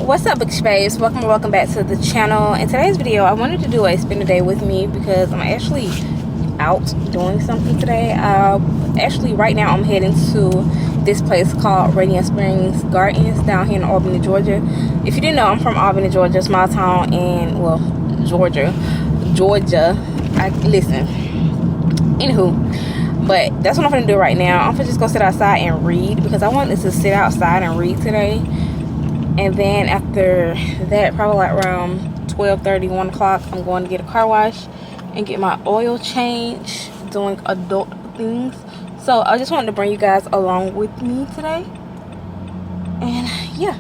What's up, bookish babes? Welcome back to the channel. In today's video, I wanted to do a spend a day with me because I'm actually out doing something today. Actually, right now I'm heading to this place called Radiant Springs Gardens down here in Albany, Georgia. If you didn't know, I'm from Albany, Georgia, small town in, well, Georgia. Listen. Anywho, but that's what I'm gonna do right now. I'm gonna just go sit outside and read because I wanted to sit outside and read today. And then after that, probably like around 12:30, 1 o'clock, I'm going to get a car wash and get my oil change, doing adult things. So I just wanted to bring you guys along with me today. And yeah,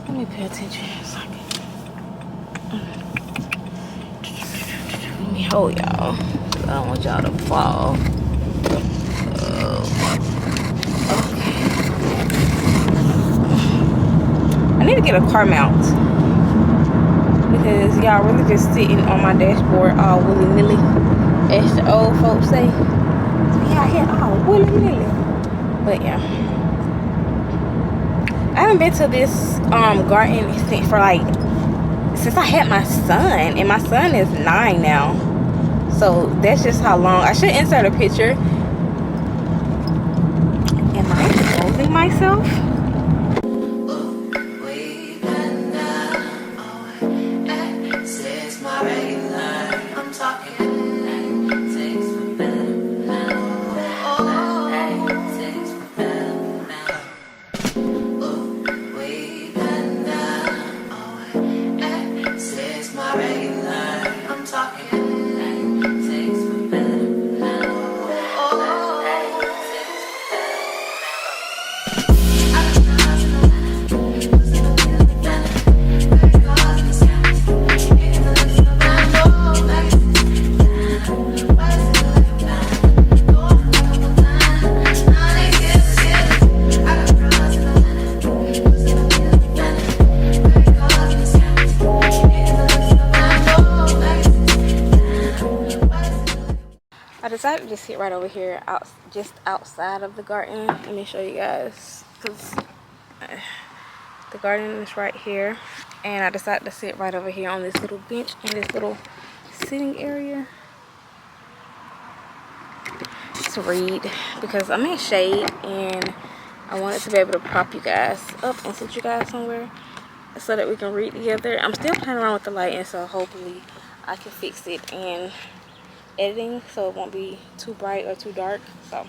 let me pay attention a second. Let me hold y'all. I don't want y'all to fall. I need to get a car mount because y'all really just sitting on my dashboard all willy-nilly, as the old folks say. So y'all here all willy-nilly. But yeah, I haven't been to this garden since I had my son, and my son is 9 now. So that's just how long. I should insert a picture. Am I exposing myself? I decided to sit right over here, just outside of the garden. Let me show you guys, because the garden is right here, and I decided to sit right over here on this little bench in this little sitting area to read, because I'm in shade and I wanted to be able to prop you guys up and sit you guys somewhere so that we can read together. I'm still playing around with the lighting, so hopefully I can fix it in editing so it won't be too bright or too dark. So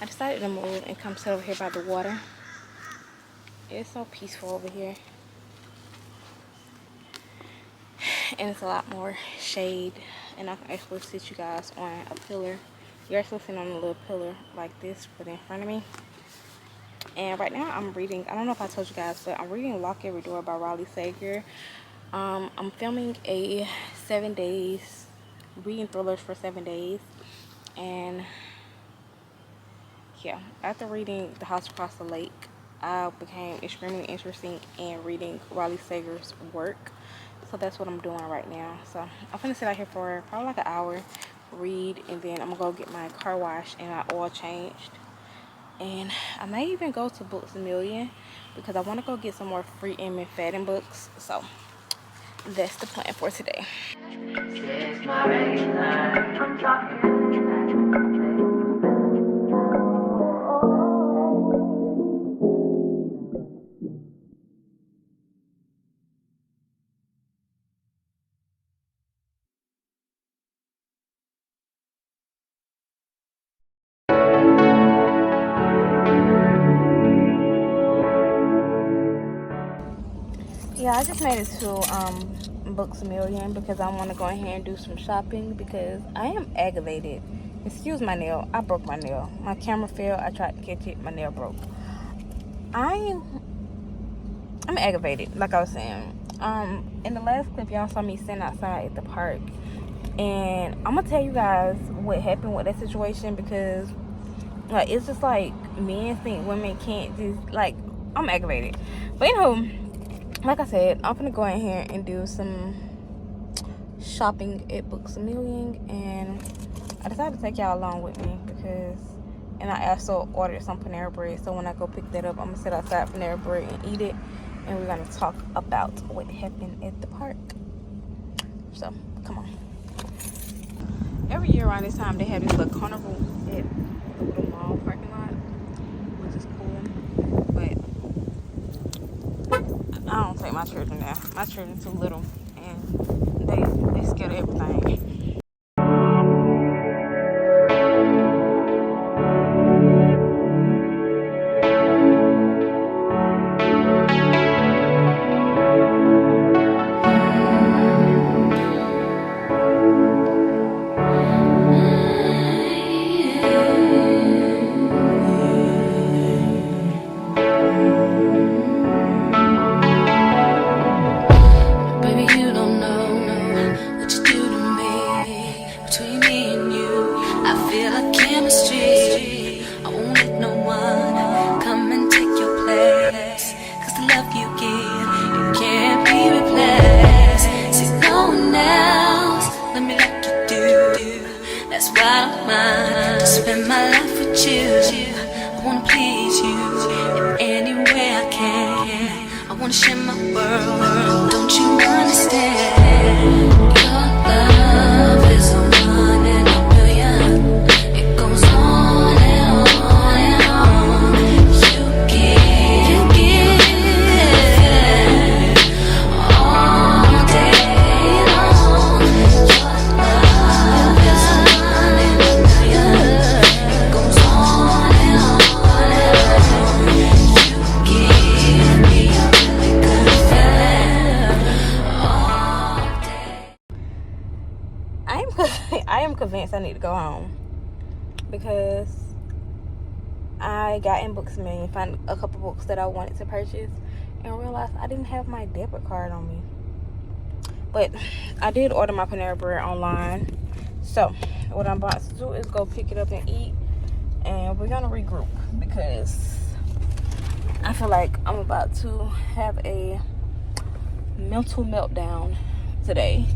I decided to move and come sit over here by the water. It's so peaceful over here, and it's a lot more shade, and I can actually sit you guys on a pillar. You're actually sitting on a little pillar like this, but in front of me. And right now I'm reading, I don't know if I told you guys, but I'm reading Lock Every Door by Riley Sager. I'm filming a 7 days, reading thrillers for 7 days. And yeah, after reading The House Across the Lake, I became extremely interested in reading Riley Sager's work. So that's what I'm doing right now. So I'm gonna sit out here for probably like an hour, read, and then I'm gonna go get my car washed and my oil changed. And I may even go to Books A Million because I want to go get some more free Em McFadden books. So that's the plan for today. Yeah, I just made it to Books A Million because I want to go ahead and do some shopping because I am aggravated. Excuse my nail. I broke my nail. My camera fell. I tried to catch it. My nail broke. I'm aggravated, like I was saying. In the last clip, y'all saw me sitting outside at the park, and I'm gonna tell you guys what happened with that situation because, like, it's just like men think women can't just like. I'm aggravated, but you know. Like I said, I'm gonna go in here and do some shopping at Books A Million, and I decided to take y'all along with me because, and I also ordered some Panera Bread, so when I go pick that up, I'm gonna sit outside Panera Bread and eat it, and we're gonna talk about what happened at the park. So, come on. Every year around this time, they have this little carnival at the little mall parking lot, which is cool, but I don't take my children there. My children too little, and they scared of everything. Spend my life with you. I wanna please you in any way I can. I wanna share my world. Don't you understand? Your love is a one in a million. It goes on and on and on. You give all day long. Your love is a one in a million. It goes on and on and on. You give me a really good feeling all day. I am convinced I need to go home because I got in Books A Million, found a couple books that I wanted to purchase, and realized I didn't have my debit card on me. But I did order my Panera Bread online, so what I'm about to do is go pick it up and eat, and we're gonna regroup because I feel like I'm about to have a mental meltdown today.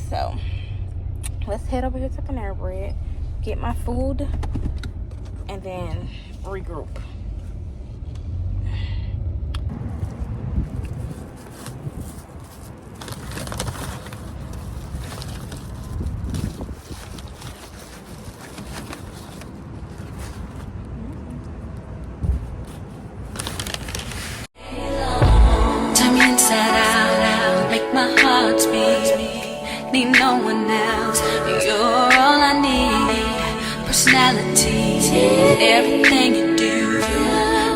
So let's head over here to Panera Bread, get my food, and then regroup. Turn me inside out, make my heart beat. Need no one else, you're all I need. Personality, everything you do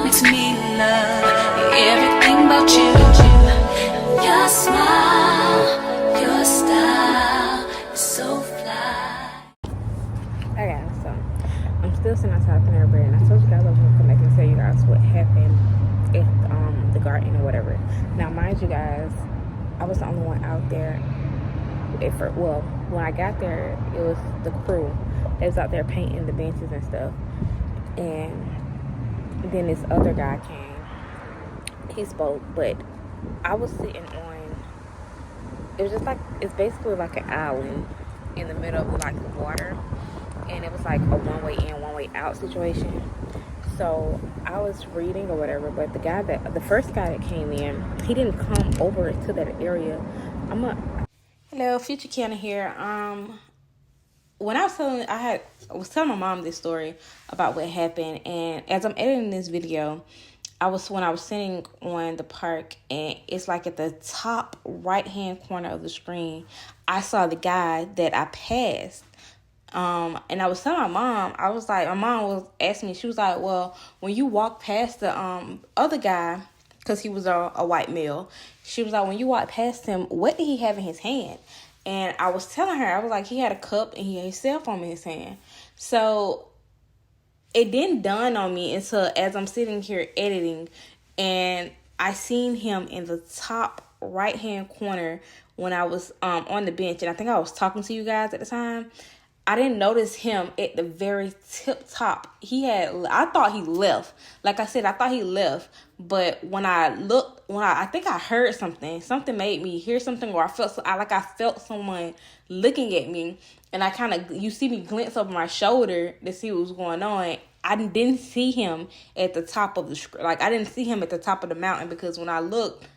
makes me love everything about you. Your smile, your style is so fly. Okay, so I'm still sitting outside Panera Bread, and I told you guys I was gonna come back and tell painting or whatever. Now, mind you guys, I was the only one out there. Well, when I got there, it was the crew. They was out there painting the benches and stuff. And then this other guy came. He spoke, but I was sitting on, it was just like, it's basically like an island in the middle of like the water. And it was like a one-way in, one-way out situation. So I was reading or whatever, but the first guy that came in, he didn't come over to that area. Hello, Future Kiana here. When I was telling my mom this story about what happened, and as I'm editing this video, when I was sitting on the park, and it's like at the top right hand corner of the screen, I saw the guy that I passed. And I was telling my mom, I was like, my mom was asking me, she was like, well, when you walk past the other guy, because he was a white male, she was like, when you walk past him, what did he have in his hand? And I was telling her, I was like, he had a cup and he had his cell phone in his hand. So it didn't dawn on me until as I'm sitting here editing, and I seen him in the top right hand corner when I was on the bench, and I think I was talking to you guys at the time. I didn't notice him at the very tip top. I thought he left. Like I said, I thought he left. But when I think I heard something. Something made me hear something, or I felt someone looking at me. And you see me glance over my shoulder to see what was going on. I didn't see him at the top of I didn't see him at the top of the mountain, because when I looked,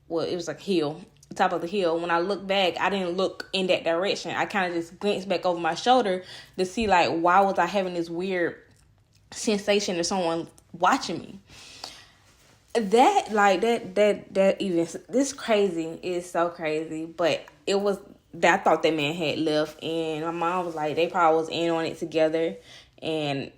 well, it was like hill. Top of the hill. When I looked back, I didn't look in that direction. I kind of just glanced back over my shoulder to see like why was I having this weird sensation of someone watching me. This crazy is so crazy. But it was that I thought that man had left, and my mom was like, they probably was in on it together, and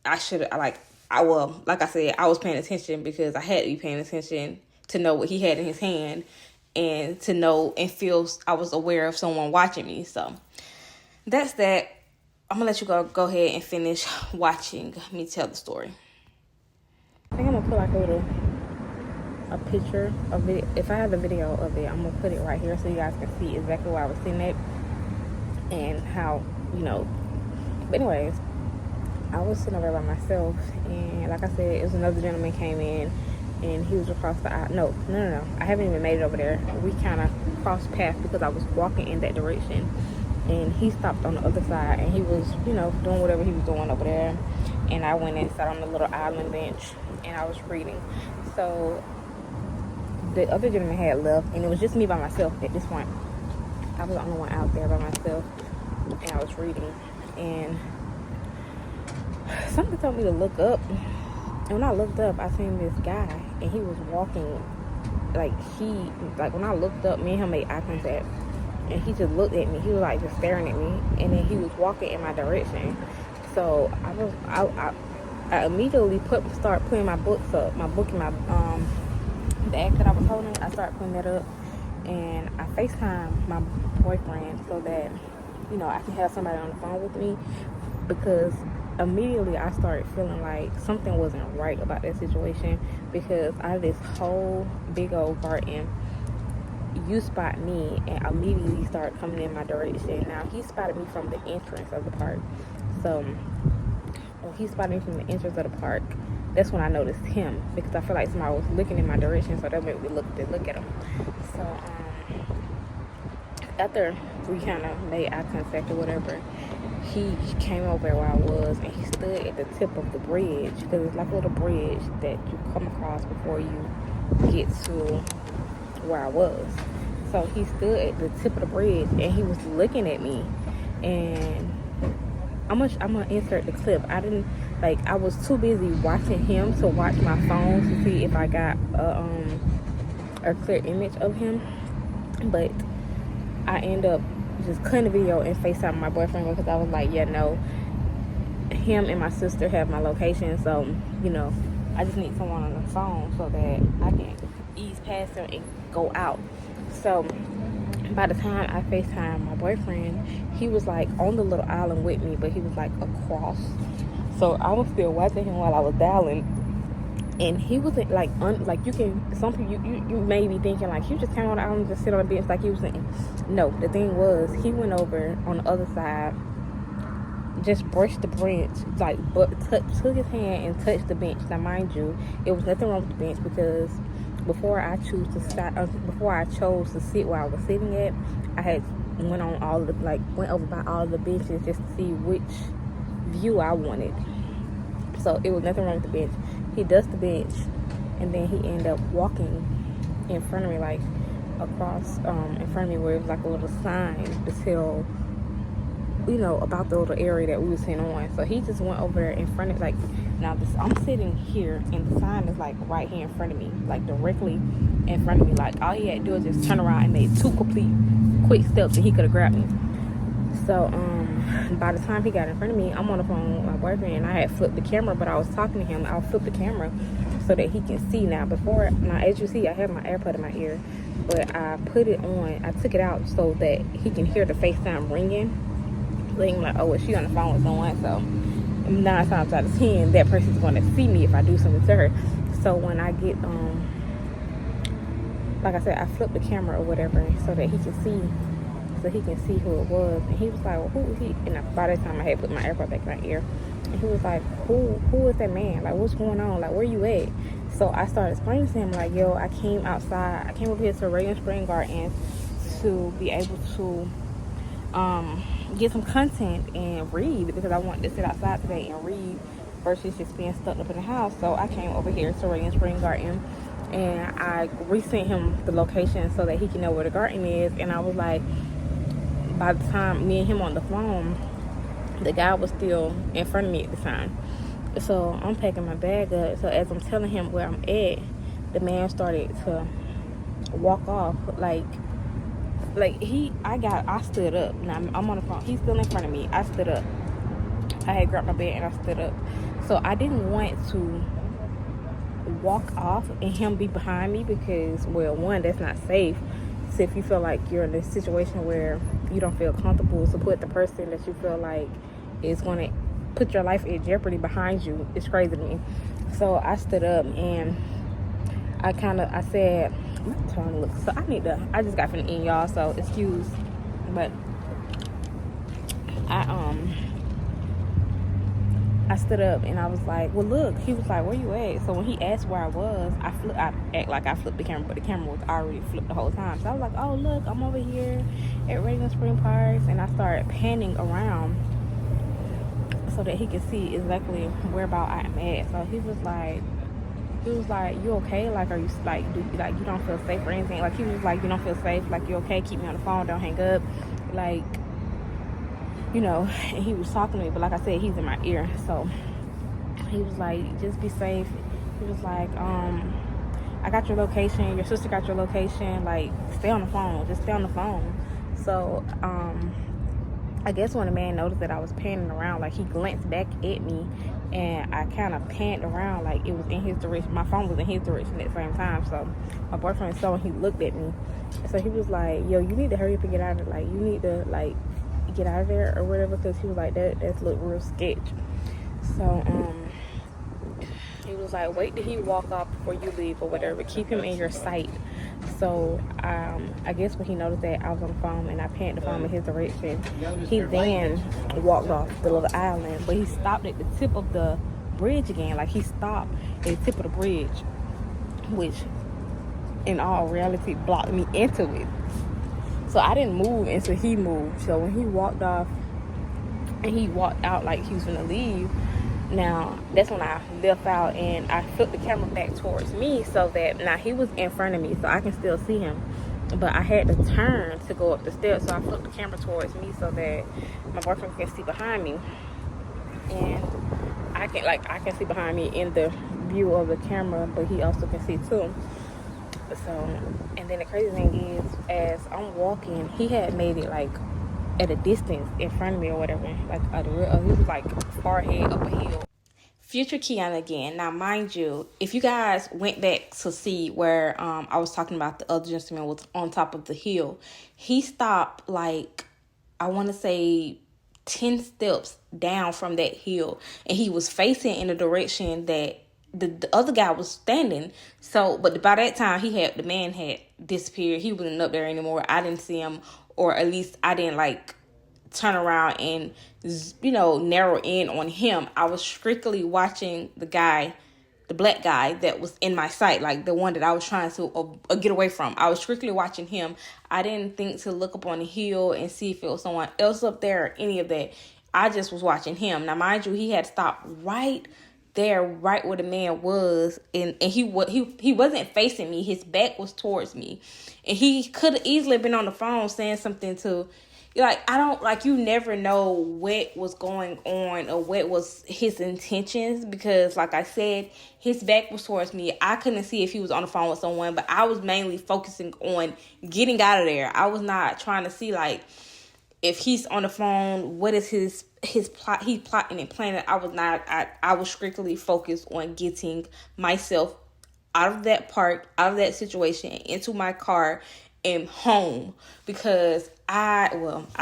I should like I said, I was paying attention because I had to be paying attention to know what he had in his hand, and to know and feel I was aware of someone watching me. So that's that. I'm gonna let you go ahead and finish watching me tell the story. I think I'm gonna put like a picture of it. If I have the video of it, I'm gonna put it right here so you guys can see exactly where I was sitting at and how, but anyways, I was sitting over by myself, and like I said, it was another gentleman came in, and he was across the aisle. No. I haven't even made it over there. We kind of crossed paths because I was walking in that direction. And he stopped on the other side, and he was, doing whatever he was doing over there. And I went and sat on the little island bench, and I was reading. So the other gentleman had left, and it was just me by myself at this point. I was the only one out there by myself, and I was reading. And something told me to look up. And when I looked up, I seen this guy, and he was walking, when I looked up, me and him made eye contact, and he just looked at me. He was like just staring at me, and then he was walking in my direction. So I immediately started putting my books up, my book in my bag that I was holding. I started putting that up, and I FaceTime my boyfriend so that I can have somebody on the phone with me, because immediately I started feeling like something wasn't right about that situation, because out of this whole big old garden, you spot me and immediately start coming in my direction. Now, he spotted me from the entrance of the park. So when he spotted me from the entrance of the park, that's when I noticed him, because I feel like somebody was looking in my direction, so that made me look at him. So after we kind of made eye contact or whatever, he came over where I was, and he stood at the tip of the bridge, because it's like a little bridge that you come across before you get to where I was. So he stood at the tip of the bridge, and he was looking at me, and I'm gonna insert the clip. I was too busy watching him to watch my phone to see if I got a clear image of him, but I end up just cutting the video and FaceTime my boyfriend, because I was like, yeah, no, him and my sister have my location, so I just need someone on the phone so that I can ease past him and go out. So by the time I FaceTime my boyfriend, he was like on the little island with me, but he was like across. So I was still watching him while I was dialing, And he wasn't like like you can, some people you may be thinking like he just came on the island and just sit on the bench like he was sitting. No, the thing was he went over on the other side, just brushed the bench, like took his hand and touched the bench. Now mind you, it was nothing wrong with the bench, because before I chose to sit where I was sitting at, I had went over by all of the benches just to see which view I wanted. So it was nothing wrong with the bench. He does the bench, and then he ended up walking in front of me, like across in front of me, where it was like a little sign to tell, about the little area that we were sitting on. So he just went over there in front of, like, now this, I'm sitting here and the sign is like right here in front of me, like directly in front of me. Like all he had to do was just turn around and made 2 complete quick steps and he could have grabbed me. So by the time he got in front of me, I'm on the phone with my boyfriend, and I had flipped the camera, but I was talking to him. I'll flip the camera so that he can see. Now as you see, I have my AirPod in my ear, but I put it on, I took it out so that he can hear the FaceTime ringing. So I'm like, oh, well, she on the phone with someone, so 9 times out of 10 that person's going to see me if I do something to her. So when I get like I said, I flipped the camera or whatever so that he can see who it was. And he was like, well, who is he? And by the time I had put my AirPod back in my ear, and he was like, who is that man? Like, what's going on? Like, where you at? So I started explaining to him, like, yo, I came over here to Radiant Spring Gardens to be able to get some content and read, because I wanted to sit outside today and read versus just being stuck up in the house. So I came over here to Radiant Spring Garden, and I resent him the location so that he can know where the garden is. And I was like, by the time me and him on the phone, the guy was still in front of me at the time. So I'm packing my bag up. So as I'm telling him where I'm at, the man started to walk off. I stood up. Now I'm on the phone. He's still in front of me. I stood up. I had grabbed my bag and I stood up. So I didn't want to walk off and him be behind me, because, well, one, that's not safe. So if you feel like you're in a situation where you don't feel comfortable to put the person that you feel like is going to put your life in jeopardy behind you, it's crazy to me. So I stood up and I said, I'm trying to look. So I just got from the end, y'all, so excuse, but I stood up and I was like, well, look. He was like, where you at? So when he asked where I was, I act like I flipped the camera, but the camera was already flipped the whole time. So I was like, oh, look, I'm over here at Radiant Spring Parks, and I started panning around so that he could see exactly where about I am at. So he was like, you okay? Like, are you you don't feel safe or anything? Like, he was like, you don't feel safe? Like, you okay? Keep me on the phone. Don't hang up. Like, and he was talking to me, but like I said, he's in my ear. So he was like, just be safe. He was like, I got your location. Your sister got your location. Like, stay on the phone. Just stay on the phone. So, I guess when the man noticed that I was panning around, like, he glanced back at me, and I kind of panned around, like it was in his direction. My phone was in his direction at the same time. So my boyfriend saw, and he looked at me. So he was like, yo, you need to hurry up and get out of there. Like, you need to, like, get out of there or whatever, because he was like, that's look real sketch. So he was like, wait till he walk off before you leave or whatever. Keep him in your sight. So I guess when he noticed that I was on the phone and I panned the phone in his direction, he then walked off the little island, but he stopped at the tip of the bridge again. Like, he stopped at the tip of the bridge, which in all reality blocked me into it. So I didn't move until he moved. So when he walked off and he walked out like he was gonna leave, now that's when I left out and I flipped the camera back towards me, so that now he was in front of me, so I can still see him. But I had to turn to go up the steps, so I flipped the camera towards me so that my boyfriend can see behind me, and I can see behind me in the view of the camera, but he also can see too. So, and then the crazy thing is, as I'm walking, he had made it like at a distance in front of me or whatever. Like, he was like far ahead up a hill. Future Kiana again. Now, mind you, if you guys went back to see where I was talking about the other gentleman was on top of the hill, he stopped like, I want to say 10 steps down from that hill, and he was facing in the direction that the other guy was standing. So, but by that time, the man had disappeared. He wasn't up there anymore. I didn't see him, or at least I didn't like turn around and, narrow in on him. I was strictly watching the black guy that was in my sight, like the one that I was trying to get away from. I was strictly watching him. I didn't think to look up on the hill and see if it was someone else up there or any of that. I just was watching him. Now, mind you, he had stopped right there, right where the man was, and he wasn't facing me. His back was towards me, and he could have easily been on the phone saying something to, you never know what was going on or what was his intentions, because like I said, his back was towards me. I couldn't see if he was on the phone with someone, but I was mainly focusing on getting out of there. I was not trying to see if he's on the phone, what is his plot? He's plotting and planning. I was not. I was strictly focused on getting myself out of that park, out of that situation, into my car and home, because I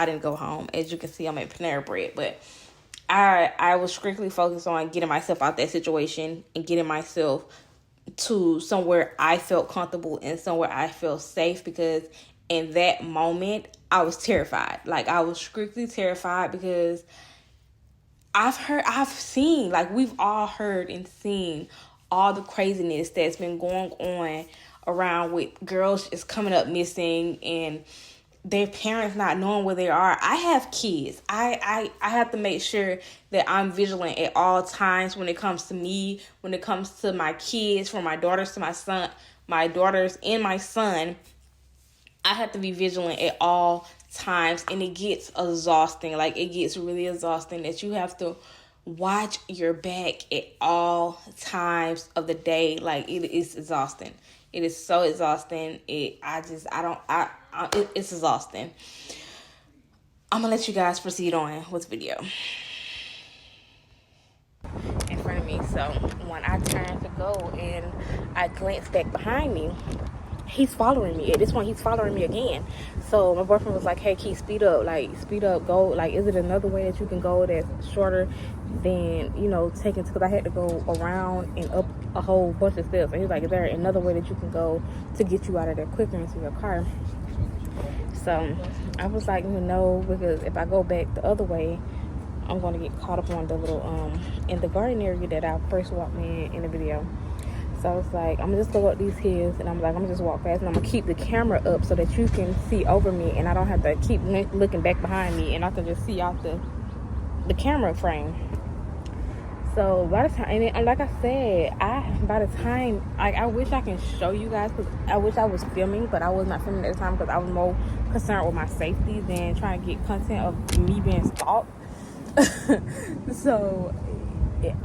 didn't go home. As you can see, I'm at Panera Bread, but I was strictly focused on getting myself out that situation and getting myself to somewhere I felt comfortable and somewhere I felt safe, because in that moment I was terrified. I was strictly terrified, because I've seen, we've all heard and seen all the craziness that's been going on around with girls just coming up missing and their parents not knowing where they are. I have kids. I have to make sure that I'm vigilant at all times when it comes to me, when it comes to my kids, from my daughters to my daughters and my son. I have to be vigilant at all times, and it gets exhausting. It gets really exhausting that you have to watch your back at all times of the day. It is exhausting. It is so exhausting. It's exhausting. I'm gonna let you guys proceed on with the video. In front of me, so when I turned to go and I glanced back behind me, he's following me. At this point, he's following me again. So my boyfriend was like, hey, Key, speed up, go. Is it another way that you can go that's shorter than, taking, because I had to go around and up a whole bunch of steps. And he was like, is there another way that you can go to get you out of there quicker into your car? So I was like, no, because if I go back the other way, I'm going to get caught up on the little, in the garden area that I first walked in the video. So I was like, I'm gonna just go up these hills, and I'm gonna just walk fast, and I'm gonna keep the camera up so that you can see over me, and I don't have to keep looking back behind me, and I can just see out the camera frame. So by the time, and then, like I said, I wish I can show you guys, because I wish I was filming, but I was not filming at the time because I was more concerned with my safety than trying to get content of me being stalked. So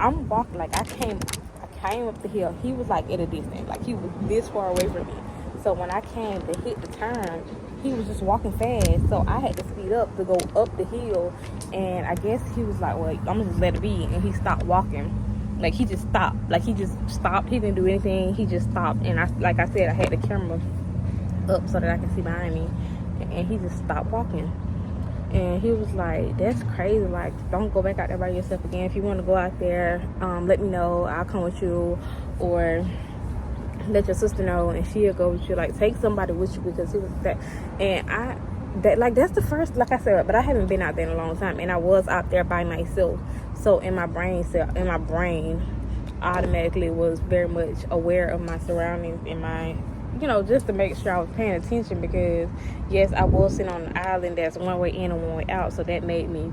I'm walking, I came up the hill. He was at a distance, he was this far away from me. So when I came to hit the turn, he was just walking fast, so I had to speed up to go up the hill. And I guess he was like, well, I'm gonna just let it be, and he stopped walking. He just stopped. He just stopped. He didn't do anything. He just stopped. And like I said, I had the camera up so that I can see behind me, and he just stopped walking. And he was like, that's crazy, don't go back out there by yourself again. If you want to go out there, let me know, I'll come with you, or let your sister know and she'll go with you. Take somebody with you, because he was that. And that's the first, like I said, but I haven't been out there in a long time, and I was out there by myself. So in my brain I automatically was very much aware of my surroundings and my, just to make sure I was paying attention, because yes, I was sitting on an island that's one way in and one way out, so that made me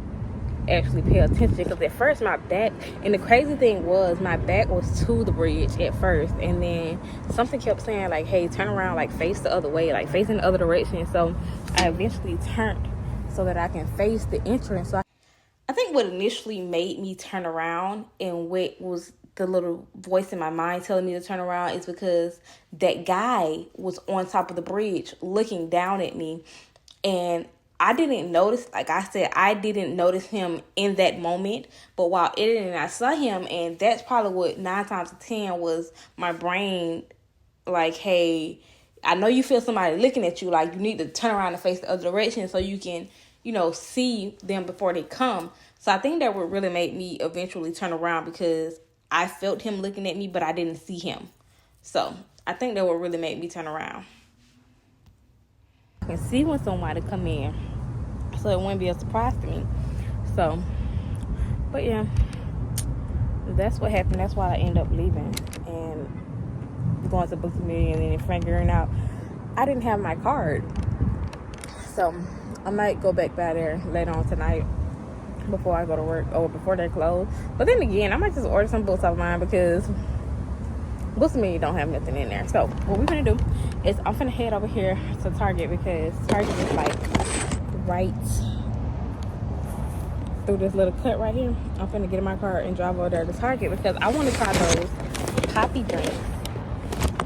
actually pay attention. Because at first my back, and the crazy thing was, my back was to the bridge at first, and then something kept saying hey, turn around, face the other way, facing the other direction. So I eventually turned so that I can face the entrance. So I think what initially made me turn around, and what was the little voice in my mind telling me to turn around, is because that guy was on top of the bridge looking down at me. And I didn't notice, like I said, I didn't notice him in that moment. But while editing, I saw him, and that's probably what 9 times out of 10 was my brain hey, I know you feel somebody looking at you, you need to turn around and face the other direction so you can, see them before they come. So I think that would really make me eventually turn around, because I felt him looking at me, but I didn't see him. So I think that would really make me turn around. I can see when somebody come in, so it wouldn't be a surprise to me. So, but yeah, that's what happened. That's why I ended up leaving and going to Books A Million and then figuring out I didn't have my card. So I might go back by there later on tonight before I go to work or before they're closed. But then again, I might just order some books online because Books A Million don't have nothing in there. So what we're gonna do is I'm gonna head over here to Target because Target is like right through this little cut right here. I'm gonna get in my car and drive over there to Target because I want to try those poppy drinks,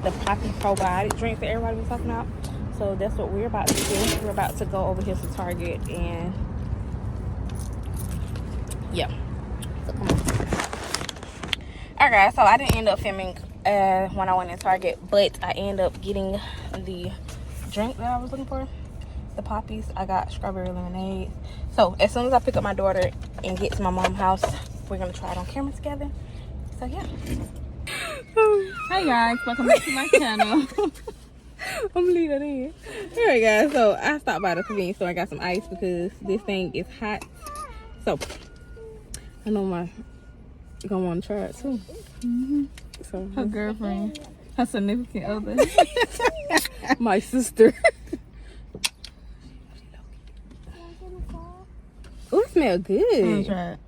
the poppy probiotic drinks that everybody was talking about. So that's what we're about to do. We're about to go over here to Target and yeah. So come on. Alright guys, so I didn't end up filming when I went in Target, but I ended up getting the drink that I was looking for. The poppies. I got strawberry lemonade. So as soon as I pick up my daughter and get to my mom's house, we're gonna try it on camera together. So yeah. Hi guys, welcome back to my channel. I'm gonna leave that in. Alright guys, so I stopped by the convenience store. I got some ice because this thing is hot. So I know my gonna want to try it too. So Her girlfriend, her significant other. my sister. Oh, it smells good. I'm gonna try it.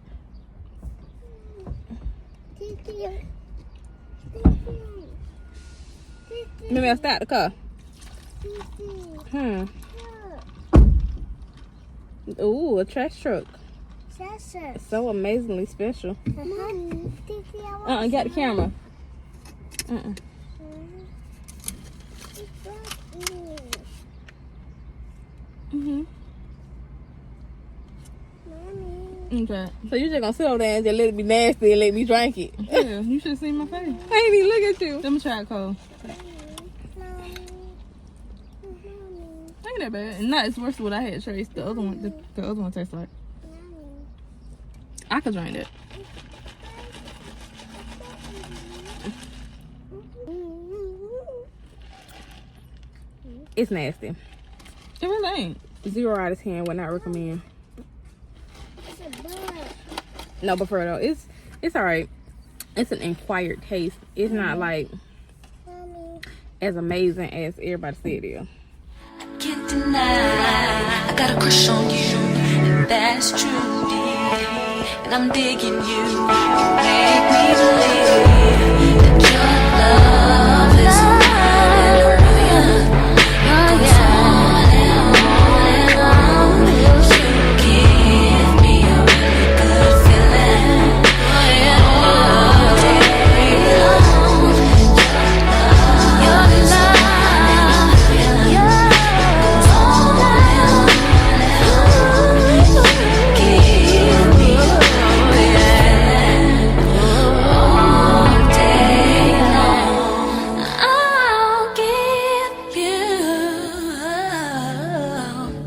Maybe I'll start the car. Ooh, a trash truck. So amazingly special. Got the camera. Okay. So you just gonna sit over there and just let it be nasty and let me drink it? Yeah, you should see my face. I ain't even look at you. Let me try it cold. Ain't that bad. Not as worse than what I had traced. The other one tastes like. I could drink that. It's nasty. It really ain't. 0 out of 10 would not recommend. No, but for real though, it's alright. It's an acquired taste. It's not like as amazing as everybody said it is. Can't deny I got a crush on you, and that's true, dear. And I'm digging you. Make me believe that your love is a million. It goes on and on and on. You give me a really good feeling. All day long. Your love, your love.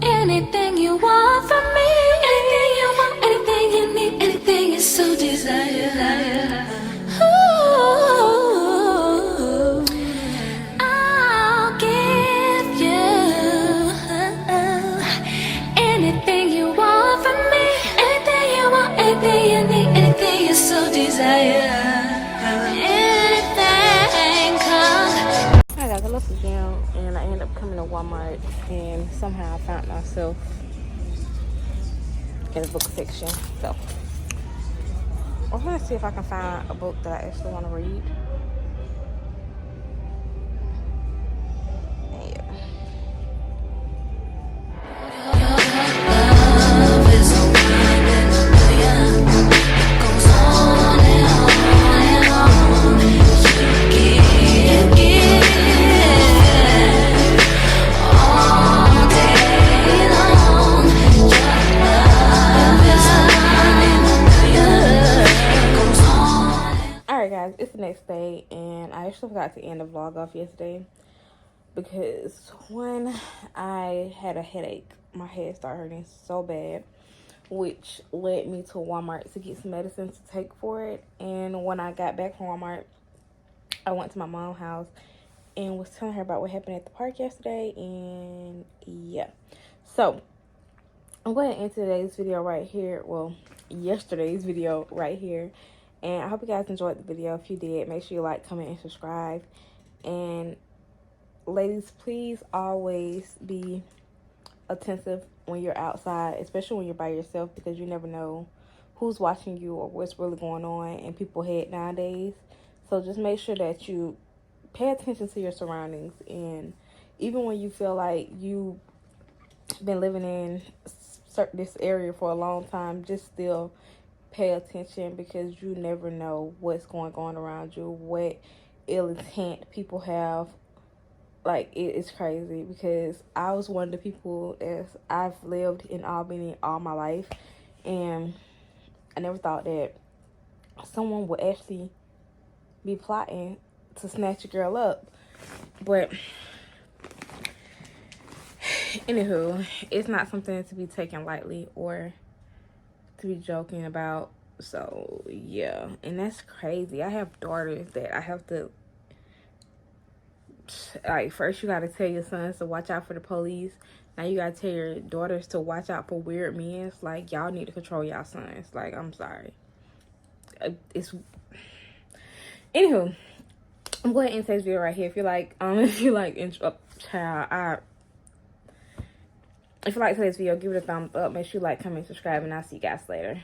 Anything you want from me, anything you want, anything you need, anything you so desire. Ooh, I'll give you anything you want from me, anything you want, anything you need, anything you so desire. Anything comes. Hi guys, I left the gym and I ended up coming to Walmart and somehow I found myself in the book section. So I'm gonna see if I can find a book that I actually want to read. Yeah. Love is a one in a million. It goes on and on and on. You give all day long. Your love is a one in a million. It goes on. Alright guys, it's the next day and I actually forgot to end the vlog off yesterday because when I had a headache, my head started hurting so bad. which led me to Walmart to get some medicine to take for it. And when I got back from Walmart, I went to my mom's house and was telling her about what happened at the park yesterday. And yeah, so I'm going to end today's video right here. Well, yesterday's video right here. And I hope you guys enjoyed the video. If you did, make sure you like, comment, and subscribe. And ladies, please always be attentive when you're outside, especially when you're by yourself, because you never know who's watching you or what's really going on in people's head nowadays. So just make sure that you pay attention to your surroundings. And even when you feel like you've been living in this area for a long time, just still pay attention, because you never know what's going on around you, what ill intent people have. Like, it's crazy, because I was one of the people, as I've lived in Albany all my life, and I never thought that someone would actually be plotting to snatch a girl up. But anywho, it's not something to be taken lightly or to be joking about. So yeah, and that's crazy. I have daughters that I have to, like, first you gotta tell your sons to watch out for the police. Now you gotta tell your daughters to watch out for weird men. It's like, y'all need to control y'all sons. Like, I'm sorry. It's anywho, I'm going to end today's video right here. If you like if you like today's video, give it a thumbs up. Make sure you like, comment, subscribe, and I'll see you guys later.